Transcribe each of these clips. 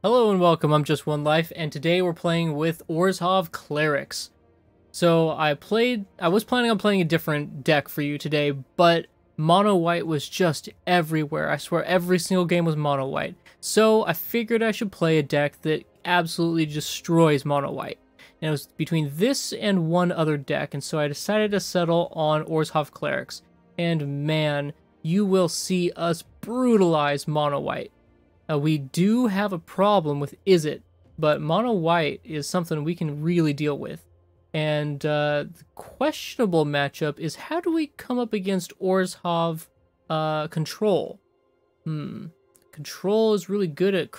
Hello and welcome, I'm Just One Life, and today we're playing with Orzhov Clerics. So I was planning on playing a different deck for you today, but Mono White was just everywhere. I swear every single game was Mono White. So I figured I should play a deck that absolutely destroys Mono White. And it was between this and one other deck, and so I decided to settle on Orzhov Clerics. And man, you will see us brutalize Mono White. We do have a problem with Izzet, but Mono White is something we can really deal with. And the questionable matchup is, how do we come up against Orzhov Control? Control is really good at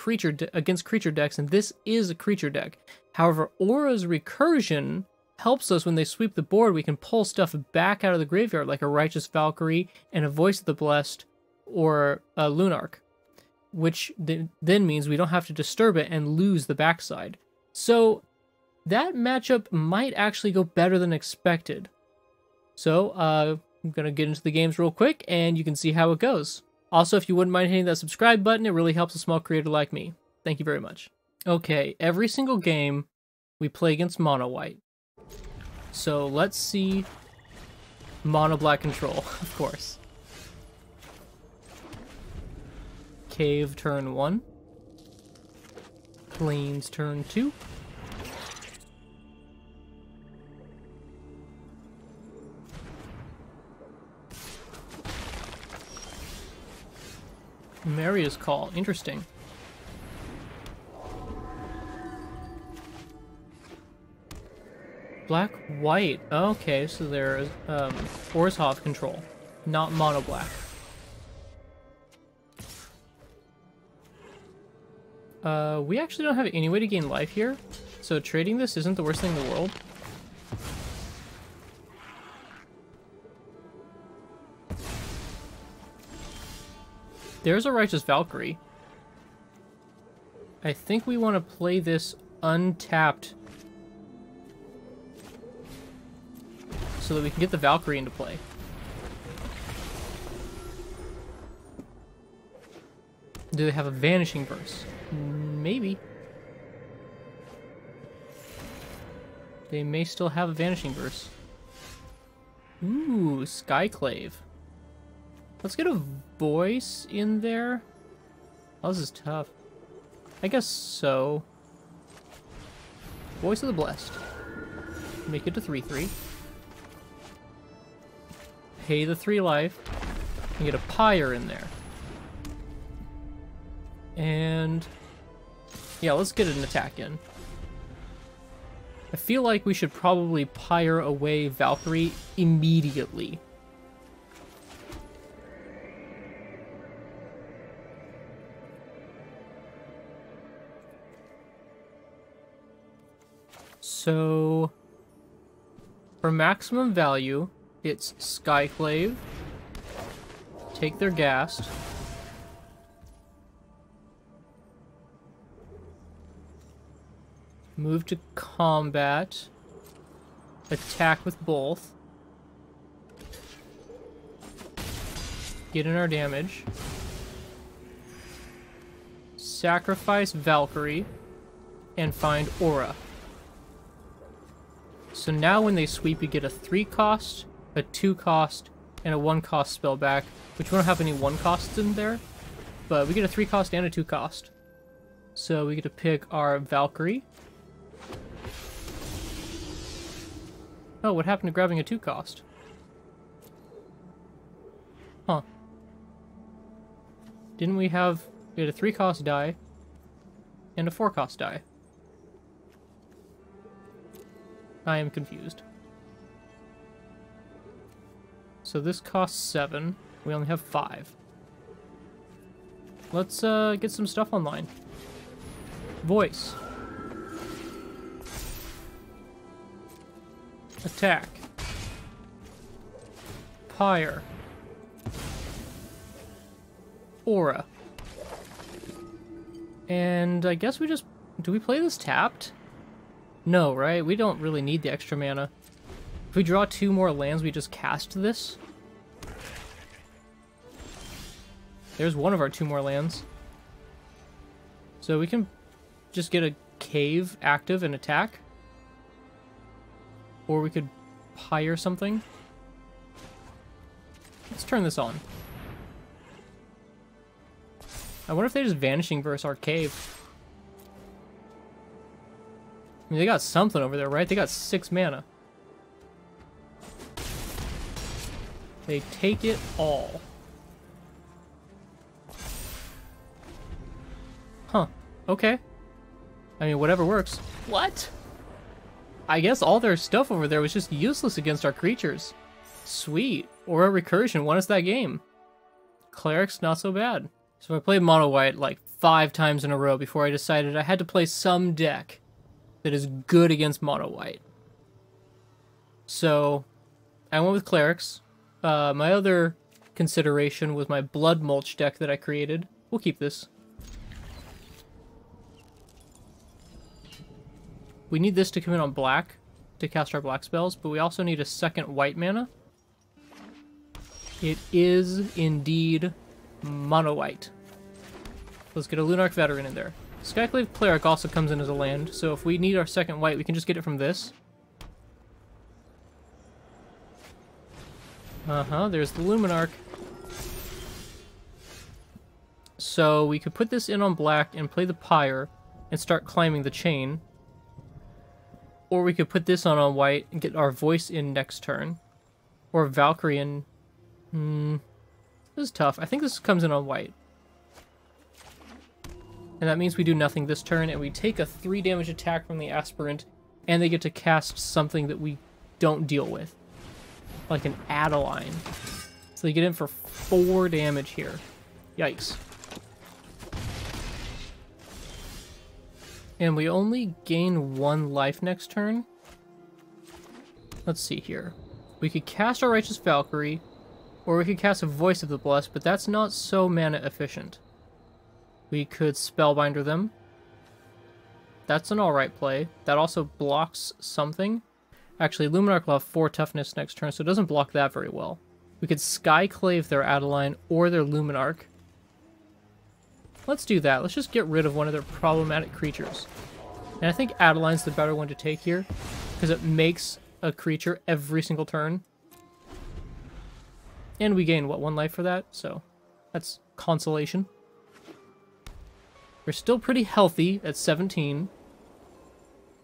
against creature decks, and this is a creature deck. However, Aura's Recursion helps us when they sweep the board. We can pull stuff back out of the graveyard, like a Righteous Valkyrie and a Voice of the Blessed, or a Lunarch, which then means we don't have to disturb it and lose the backside. So that matchup might actually go better than expected. So I'm going to get into the games real quick, and you can see how it goes. Also, if you wouldn't mind hitting that subscribe button, it really helps a small creator like me. Thank you very much. Okay, every single game we play against Mono White. So let's see Mono Black Control, of course. Cave turn 1. Plains turn 2. Maria's Call. Interesting. Black White. Okay, so there's Orzhov Control, not Mono Black. We actually don't have any way to gain life here, so trading this isn't the worst thing in the world. There's a Righteous Valkyrie. I think we want to play this untapped so that we can get the Valkyrie into play. Do they have a Vanishing Verse? Maybe. They may still have a Vanishing Verse. Ooh, Skyclave. Let's get a Voice in there. Oh, this is tough. I guess so. Voice of the Blessed. Make it to 3/3. Pay the 3 life. And get a Pyre in there. And yeah, let's get an attack in. I feel like we should probably Pyre away Valkyrie immediately. So for maximum value, it's Skyclave, take their Ghast, move to combat, attack with both, get in our damage, sacrifice Valkyrie, and find Aura. So now when they sweep, you get a 3-cost, a 2-cost, and a 1-cost spell back, which we don't have any 1-costs in there, but we get a 3-cost and a 2-cost. So we get to pick our Valkyrie. Oh, what happened to grabbing a 2-cost? Huh. Didn't we had a 3-cost die and a 4-cost die? I am confused. So this costs 7. We only have 5. Let's get some stuff online. Voice. Attack. Pyre. Aura. And I guess we just... Do we play this tapped? No, right? We don't really need the extra mana. If we draw 2 more lands, we just cast this. There's one of our 2 more lands. So we can just get a cave active and attack. Or we could pyre something. Let's turn this on. I wonder if they're just vanishing versus our cave. I mean, they got something over there, right? They got 6 mana. They take it all. Huh. Okay. I mean, whatever works. What? I guess all their stuff over there was just useless against our creatures. Sweet. Or a recursion won us that game. Clerics, not so bad. So I played Mono White like 5 times in a row before I decided I had to play some deck that is good against Mono White. So I went with Clerics. My other consideration was my Blood Mulch deck that I created. We'll keep this. We need this to come in on black to cast our black spells, but we also need a second white mana. It is indeed Mono White. Let's get a Lunarch Veteran in there. Skyclave Cleric also comes in as a land, so if we need our second white, we can just get it from this. There's the Luminarch. So we could put this in on black and play the Pyre and start climbing the chain. Or we could put this on white and get our voice in next turn. Or Valkyrie in... This is tough. I think this comes in on white. And that means we do nothing this turn, and we take a 3 damage attack from the Aspirant, and they get to cast something that we don't deal with. Like an Adeline. So they get in for 4 damage here. Yikes. And we only gain 1 life next turn. Let's see here. We could cast our Righteous Valkyrie, or we could cast a Voice of the Blessed, but that's not so mana efficient. We could Spellbinder them. That's an alright play. That also blocks something. Actually, Luminarch will have 4 toughness next turn, so it doesn't block that very well. We could Skyclave their Adeline or their Luminarch. Let's do that. Let's just get rid of one of their problematic creatures. And I think Adeline's the better one to take here, because it makes a creature every single turn. And we gain, what, 1 life for that? So, that's consolation. We're still pretty healthy at 17.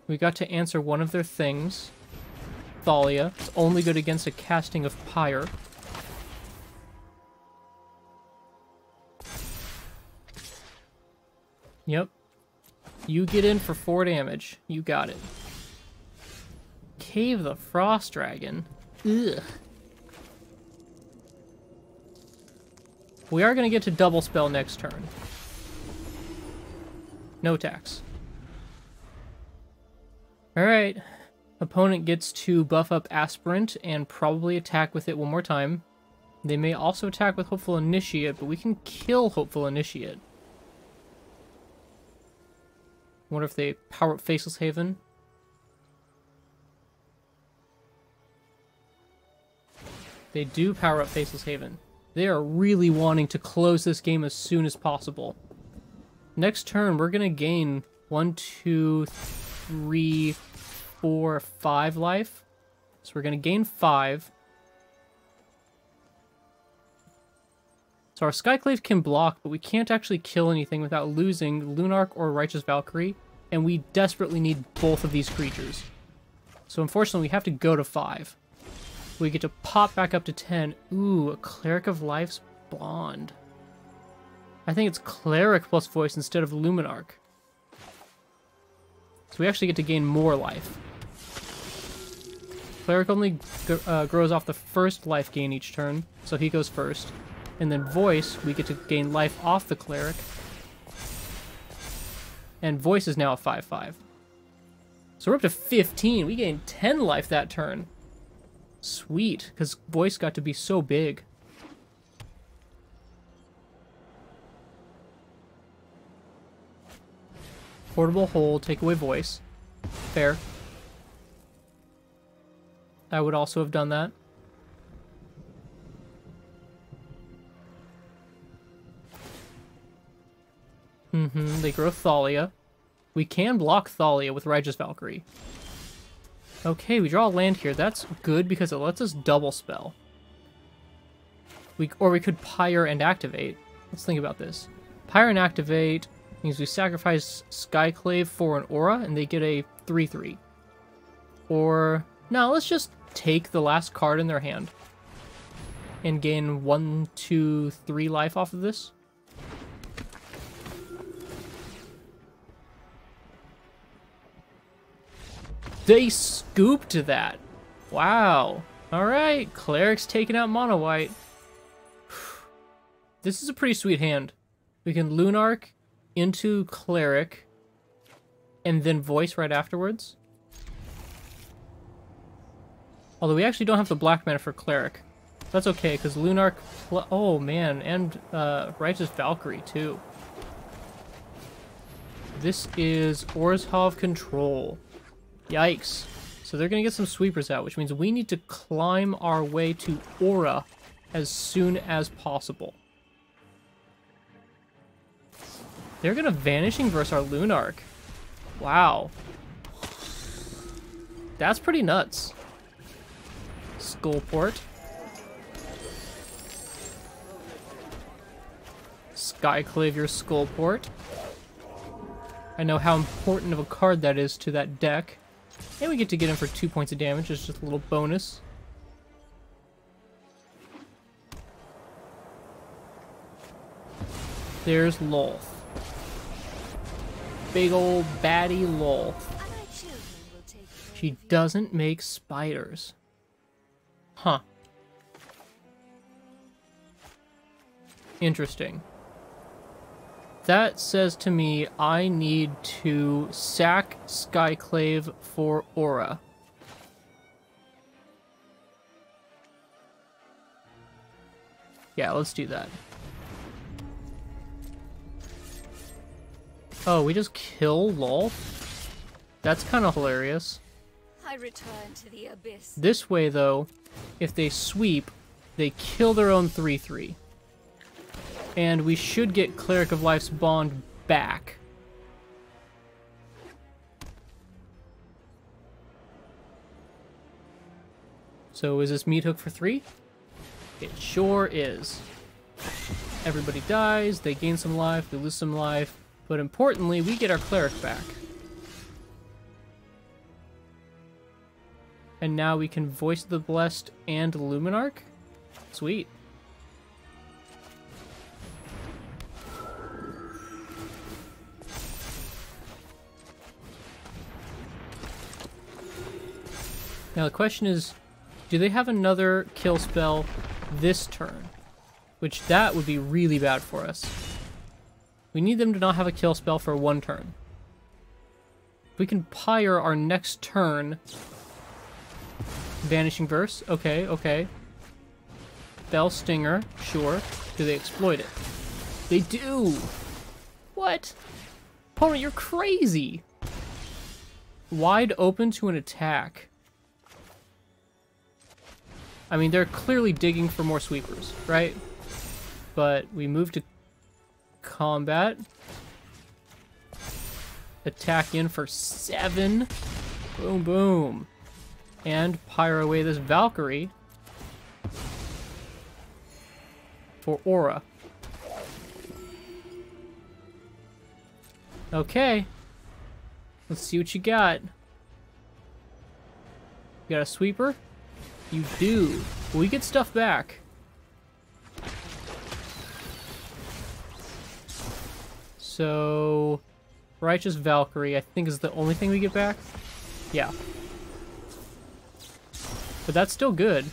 We got to answer one of their things. Thalia. It's only good against a casting of Pyre. Yep. You get in for 4 damage. You got it. Cave the Frost Dragon. Ugh. We are going to get to double spell next turn. No tax. Alright. Opponent gets to buff up Aspirant and probably attack with it one more time. They may also attack with Hopeful Initiate, but we can kill Hopeful Initiate. Wonder if they power up Faceless Haven. They do power up Faceless Haven. They are really wanting to close this game as soon as possible. Next turn, we're going to gain 1, 2, 3, 4, 5 life. So we're going to gain 5. So our Skyclave can block, but we can't actually kill anything without losing Lunarch or Righteous Valkyrie, and we desperately need both of these creatures. So unfortunately, we have to go to 5. We get to pop back up to 10. Ooh, a Cleric of Life's Bond. I think it's Cleric plus Voice instead of Luminarch. So we actually get to gain more life. Cleric only grows off the first life gain each turn, so he goes first. And then Voice, we get to gain life off the Cleric. And Voice is now a 5/5. So we're up to 15. We gained 10 life that turn. Sweet, because Voice got to be so big. Portable Hold, take away Voice. Fair. I would also have done that. They grow Thalia. We can block Thalia with Righteous Valkyrie. Okay, we draw a land here. That's good because it lets us double spell. Or we could Pyre and activate. Let's think about this. Pyre and activate means we sacrifice Skyclave for an aura and they get a 3/3. Or, no, let's just take the last card in their hand and gain 1, 2, 3 life off of this. They scooped that. Wow. Alright, Clerics taking out Mono White. This is a pretty sweet hand. We can Lunarch into Cleric and then Voice right afterwards. Although we actually don't have the black mana for Cleric. That's okay, because Lunarch... Oh, man, and Righteous Valkyrie, too. This is Orzhov Control. Yikes. So they're going to get some sweepers out, which means we need to climb our way to Aura as soon as possible. They're going to Vanishing versus our Lunarch. Wow. That's pretty nuts. Skullport. Skyclave your Skullport. I know how important of a card that is to that deck. And we get to get him for 2 points of damage. It's just a little bonus. There's Lolth. Big old baddie Lolth. She doesn't make spiders. Huh. Interesting. That says to me I need to sack Skyclave for Aura. Yeah, let's do that. Oh, we just kill Lolth? That's kind of hilarious. I return to the abyss. This way, though, if they sweep, they kill their own 3/3. And we should get Cleric of Life's Bond back. So is this Meat Hook for 3? It sure is. Everybody dies, they gain some life, they lose some life, but importantly, we get our Cleric back. And now we can Voice the Blessed and Luminarch? Sweet. Now the question is, do they have another kill spell this turn? Which that would be really bad for us. We need them to not have a kill spell for 1 turn. If we can Pyre our next turn. Vanishing Verse, okay, okay. Bell Stinger, sure. Do they exploit it? They do! What? Opponent, you're crazy! Wide open to an attack. I mean, they're clearly digging for more sweepers, right? But we move to combat. Attack in for 7. Boom, boom. And Pyre away this Valkyrie for Aura. Okay. Let's see what you got. You got a sweeper? You do. We get stuff back. So, Righteous Valkyrie, I think, is the only thing we get back. Yeah. But that's still good.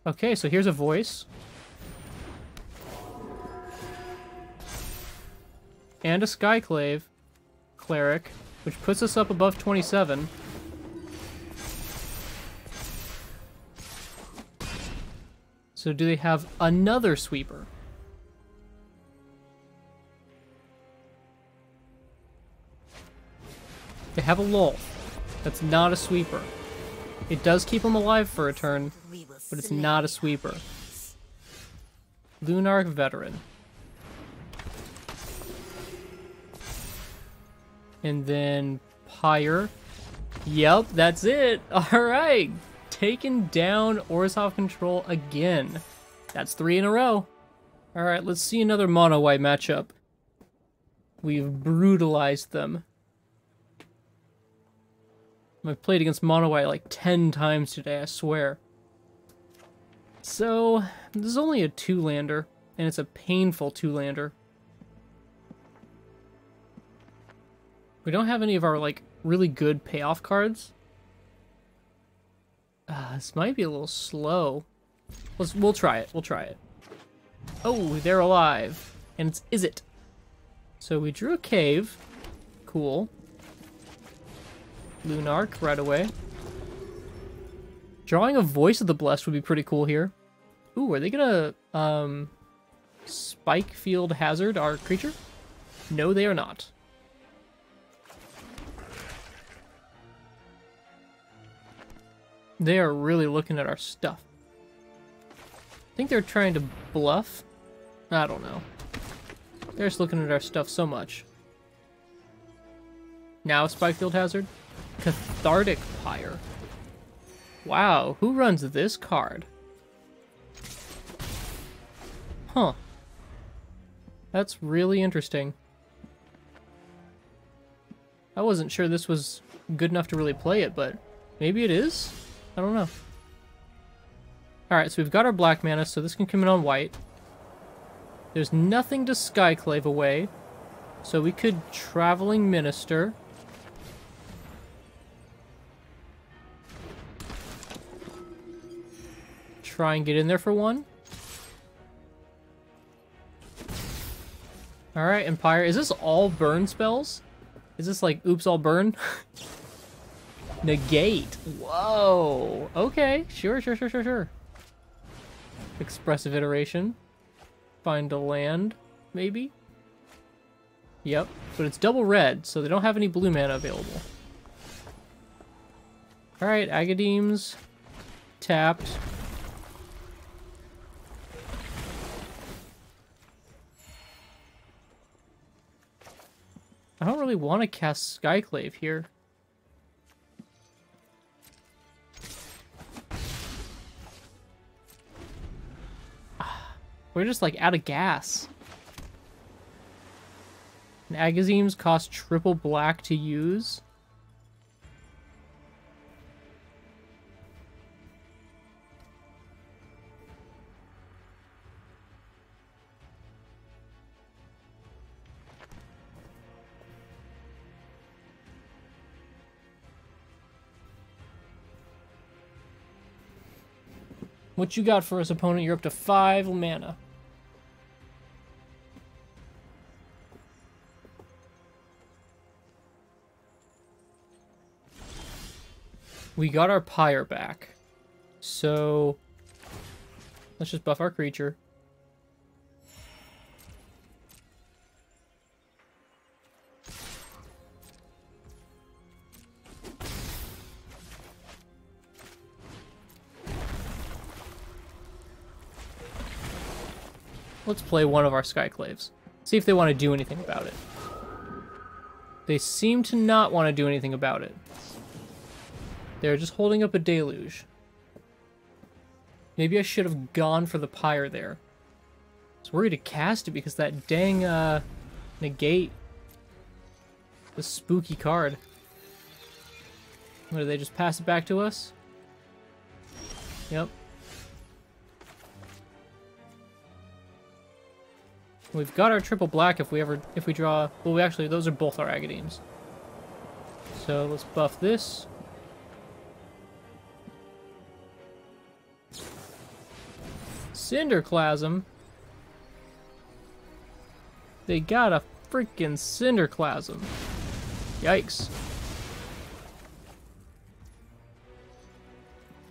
Okay, so here's a Voice. And a Skyclave Cleric, which puts us up above 27. So do they have another sweeper? They have a Lolth. That's not a sweeper. It does keep them alive for a turn, but it's not a sweeper. Lunarch Veteran. And then Pyre. Yep, that's it. All right. Taking down Orzhov Control again. That's 3 in a row. All right, let's see another Mono White matchup. We've brutalized them. I've played against Mono White like 10 times today, I swear. So, this is only a 2-lander, and it's a painful 2-lander. We don't have any of our, like, really good payoff cards. This might be a little slow. We'll try it. We'll try it. Oh, they're alive. And it's Izzet. So we drew a cave. Cool. Lunark right away. Drawing a Voice of the Blessed would be pretty cool here. Ooh, are they gonna Spike Field Hazard our creature? No, they are not. They are really looking at our stuff. I think they're trying to bluff. I don't know. They're just looking at our stuff so much. Now Spike Field Hazard. Cathartic Pyre. Wow, who runs this card? Huh. That's really interesting. I wasn't sure this was good enough to really play it, but maybe it is? I don't know. Alright, so we've got our black mana, so this can come in on white. There's nothing to Skyclave away, so we could Traveling Minister. Try and get in there for one. Alright, Empire. Is this all burn spells? Is this like, oops, all burn? Negate. Whoa. Okay. Sure. Expressive Iteration. Find a land, maybe? Yep. But it's double red, so they don't have any blue mana available. Alright, Agadeem's tapped. I don't really want to cast Skyclave here. We're just like out of gas. And Agadeem's cost triple black to use. What you got for us, opponent? You're up to 5 mana. We got our Pyre back. So let's just buff our creature. Let's play one of our Skyclaves. See if they want to do anything about it. They seem to not want to do anything about it. They're just holding up a Deluge. Maybe I should have gone for the Pyre there. I was worried to cast it because that dang negate. The spooky card. What, do they just pass it back to us? Yep. We've got our triple black if we draw. Well, those are both our Agadeems. So let's buff this. Cinderclasm. They got a freaking Cinderclasm. Yikes.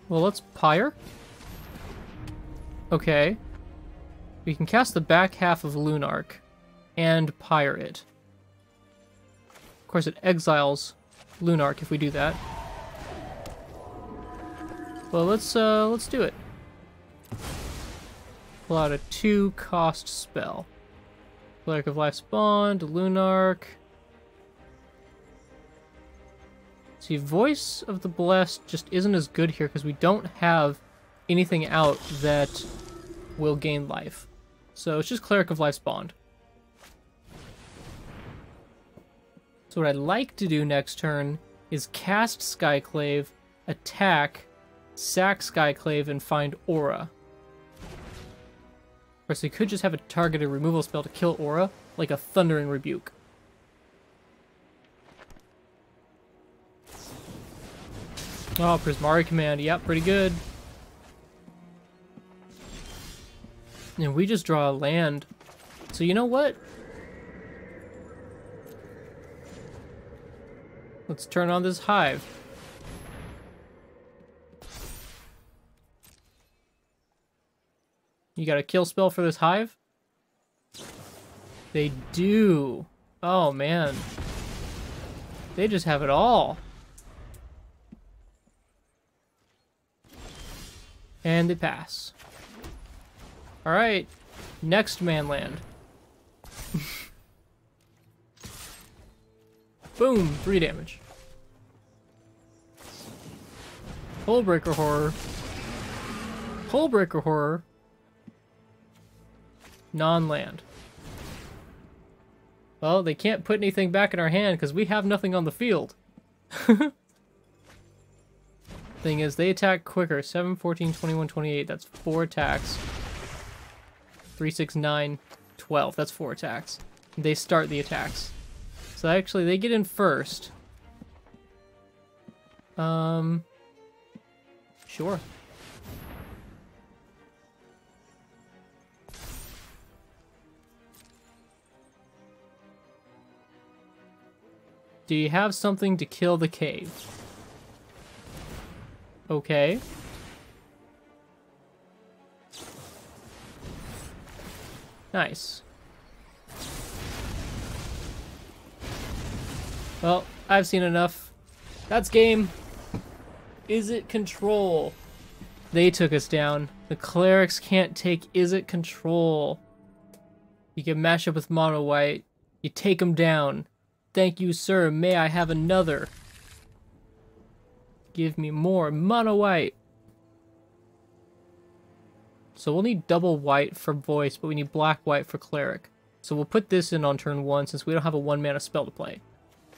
Well, let's Pyre. Okay. We can cast the back half of Lunark and Pyre it. Of course, it exiles Lunark if we do that. Well, let's do it. Pull out a 2-cost spell. Cleric of Life Spawn to Lunark. See, Voice of the Blessed just isn't as good here because we don't have anything out that will gain life. So it's just Cleric of Life's Bond. So what I'd like to do next turn is cast Skyclave, attack, sack Skyclave, and find Aura. Or so you could just have a targeted removal spell to kill Aura, like a Thundering Rebuke. Oh, Prismari Command. Yep, pretty good. And we just draw a land. So you know what? Let's turn on this Hive. You got a kill spell for this Hive? They do. Oh, man. They just have it all. And they pass. Alright. Next manland. Boom! 3 damage. Hullbreaker Horror. Hullbreaker Horror. Non-land. Well, they can't put anything back in our hand because we have nothing on the field. Thing is, they attack quicker. 7, 14, 21, 28. That's 4 attacks. 3, 6, 9, 12. That's 4 attacks. They start the attacks. So actually, they get in first. Sure. Do you have something to kill the cave? Okay. Nice. Well, I've seen enough. That's game. Izzet Control. They took us down. The clerics can't take Izzet Control. You can mash up with Mono White. You take them down. Thank you, sir. May I have another? Give me more Mono White. So we'll need double white for voice, but we need black white for cleric. So we'll put this in on turn 1 since we don't have a 1-mana spell to play.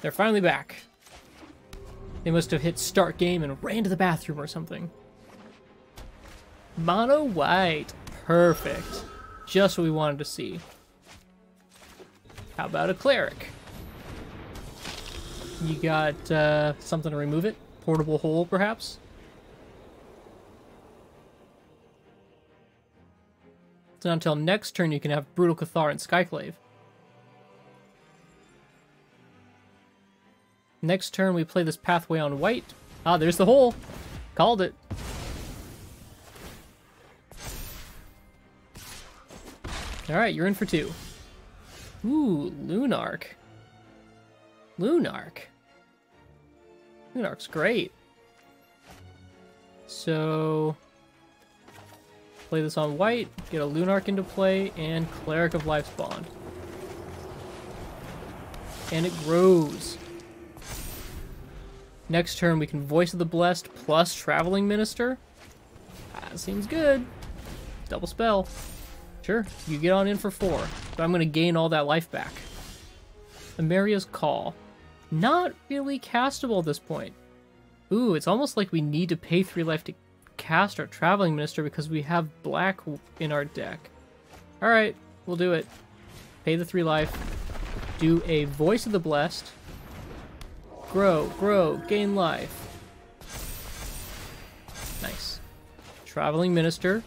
They're finally back. They must have hit start game and ran to the bathroom or something. Mono White. Perfect. Just what we wanted to see. How about a cleric? You got something to remove it? Portable hole, perhaps? So not until next turn you can have Brutal Cathar and Skyclave. Next turn we play this pathway on white. Ah, there's the hole. Called it. Alright, you're in for 2. Ooh, Lunark. Lunark. Lunark's great. So, play this on white, get a Lunark into play, and Cleric of Life's Bond. And it grows. Next turn we can Voice of the Blessed plus Traveling Minister. That seems good. Double spell. Sure, you get on in for 4, but I'm going to gain all that life back. Amaria's Call. Not really castable at this point. Ooh, it's almost like we need to pay 3 life to cast our Traveling Minister because we have black in our deck. Alright, we'll do it. Pay the 3 life. Do a Voice of the Blessed. Grow, gain life. Nice. Traveling Minister.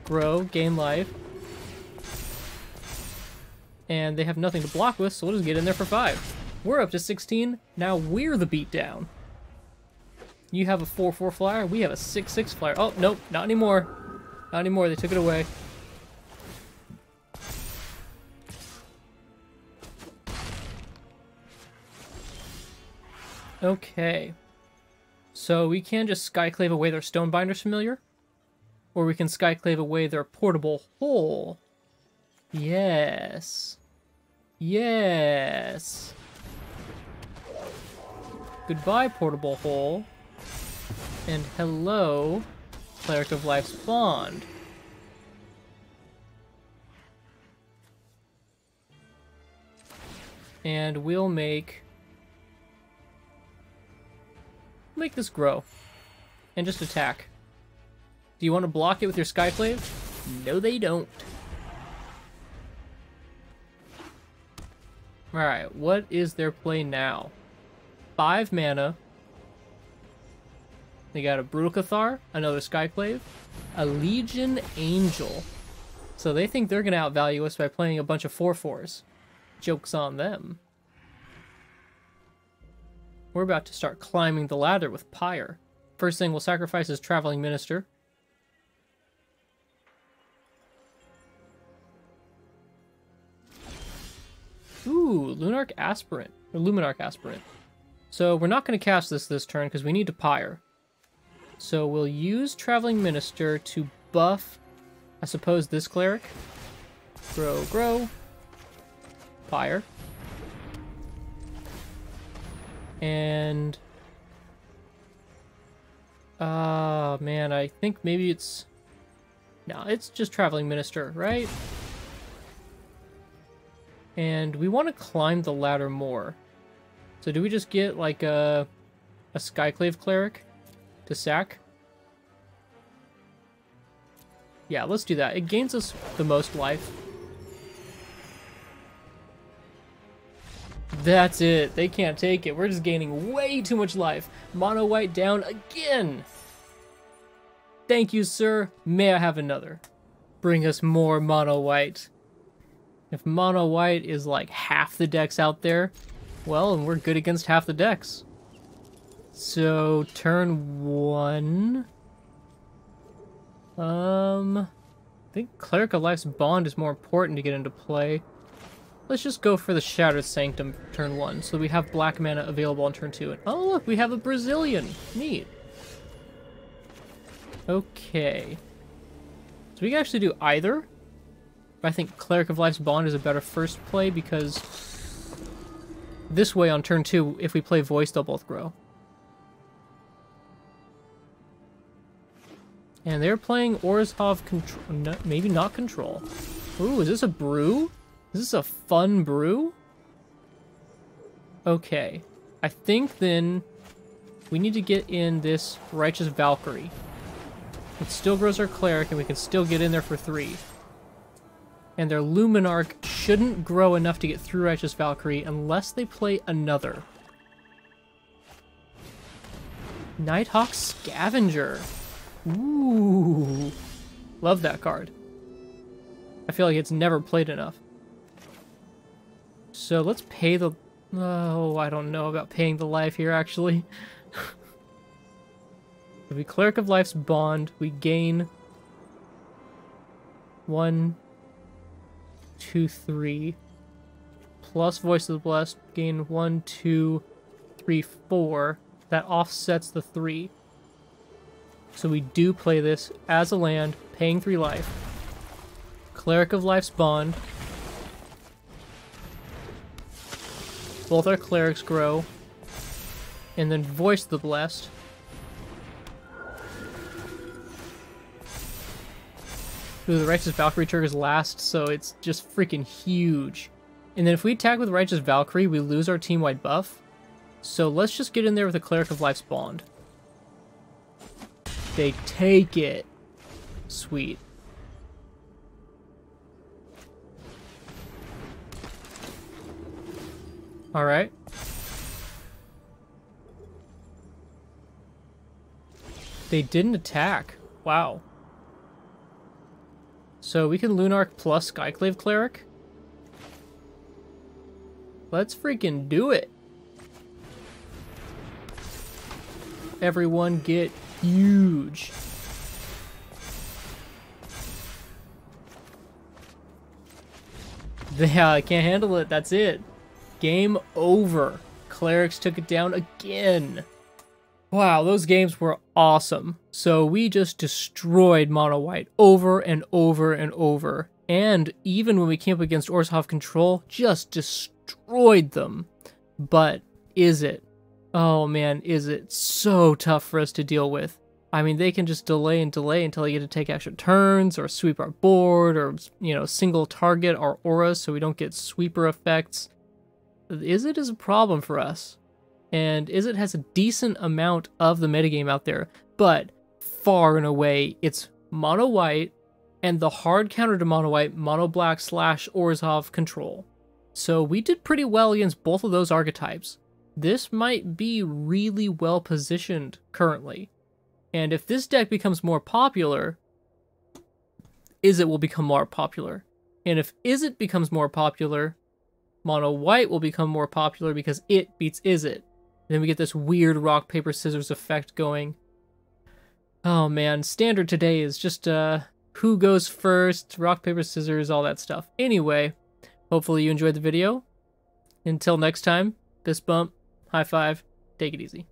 Grow, gain life. And they have nothing to block with, so we'll just get in there for 5. We're up to 16. Now we're the beatdown. You have a 4/4 flyer. We have a 6/6 flyer. Oh, nope, not anymore. Not anymore. They took it away. Okay. So we can just Skyclave away their Stonebinder's Familiar. Or we can Skyclave away their Portable Hole. Yes. Yes. Goodbye, Portable Hole. And hello, Cleric of Life's Bond. And we'll make this grow. And just attack. Do you want to block it with your Skyclave? No, they don't. Alright, what is their play now? 5 mana. They got a Brutal Cathar, another Skyclave, a Legion Angel. So they think they're going to outvalue us by playing a bunch of 4/4s. Joke's on them. We're about to start climbing the ladder with Pyre. First thing we'll sacrifice is Traveling Minister. Ooh, Lunarch Aspirant, or Luminarch Aspirant. So we're not going to cast this turn because we need to Pyre. So we'll use Traveling Minister to buff, I suppose, this Cleric. Grow. Pyre. And... man, I think maybe it's... No, it's just Traveling Minister, right? And we want to climb the ladder more. So do we just get, like, a Skyclave Cleric to sack? Yeah, let's do that. It gains us the most life. That's it. They can't take it. We're just gaining way too much life. Mono White down again. Thank you, sir. May I have another? Bring us more Mono White. If Mono White is like half the decks out there, well, and we're good against half the decks. So, turn 1. I think Cleric of Life's Bond is more important to get into play. Let's just go for the Shattered Sanctum turn 1, so we have black mana available on turn 2. And, oh look, we have a Brazilian. Neat. Okay. So we can actually do either. I think Cleric of Life's Bond is a better first play because this way on turn 2, if we play Voice, they'll both grow. And they're playing Orzhov Control. No, maybe not Control. Ooh, is this a brew? Is this a fun brew? Okay. I think then we need to get in this Righteous Valkyrie. It still grows our Cleric and we can still get in there for 3. And their Luminarch shouldn't grow enough to get through Righteous Valkyrie unless they play another. Nighthawk Scavenger. Ooh. Love that card. I feel like it's never played enough. So let's pay the... Oh, I don't know about paying the life here, actually. If we Cleric of Life's Bond, we gain 1, 2, 3. Plus Voice of the Blessed, gain 1, 2, 3, 4. That offsets the 3. So we do play this as a land, paying 3 life. Cleric of Life's Bond. Both our clerics grow. And then Voice of the Blessed. Ooh, the Righteous Valkyrie triggers last, so it's just freaking huge. And then if we attack with Righteous Valkyrie, we lose our team-wide buff. So let's just get in there with a Cleric of Life's Bond. They take it. Sweet. Alright. They didn't attack. Wow. So we can Lunarch plus Skyclave Cleric. Let's freaking do it. Everyone get huge. Yeah, I can't handle it. That's it. Game over. Clerics took it down again. Wow, those games were awesome. So we just destroyed Mono White over and over and over. And even when we came up against Orzhov Control, just destroyed them. But Izzet Oh man, is it so tough for us to deal with. I mean, they can just delay and delay until they get to take extra turns, or sweep our board, or, you know, single target our auras so we don't get sweeper effects. Izzet is a problem for us. And Izzet has a decent amount of the metagame out there, but far and away, it's mono white, and the hard counter to mono white, mono black / Orzhov Control. So we did pretty well against both of those archetypes. This might be really well positioned currently. And if this deck becomes more popular, Izzet will become more popular. And if Izzet becomes more popular, mono white will become more popular because it beats Izzet. Then we get this weird rock, paper, scissors effect going. Oh man, standard today is just who goes first, rock, paper, scissors, all that stuff. Anyway, hopefully you enjoyed the video. Until next time, fist bump, high five, take it easy.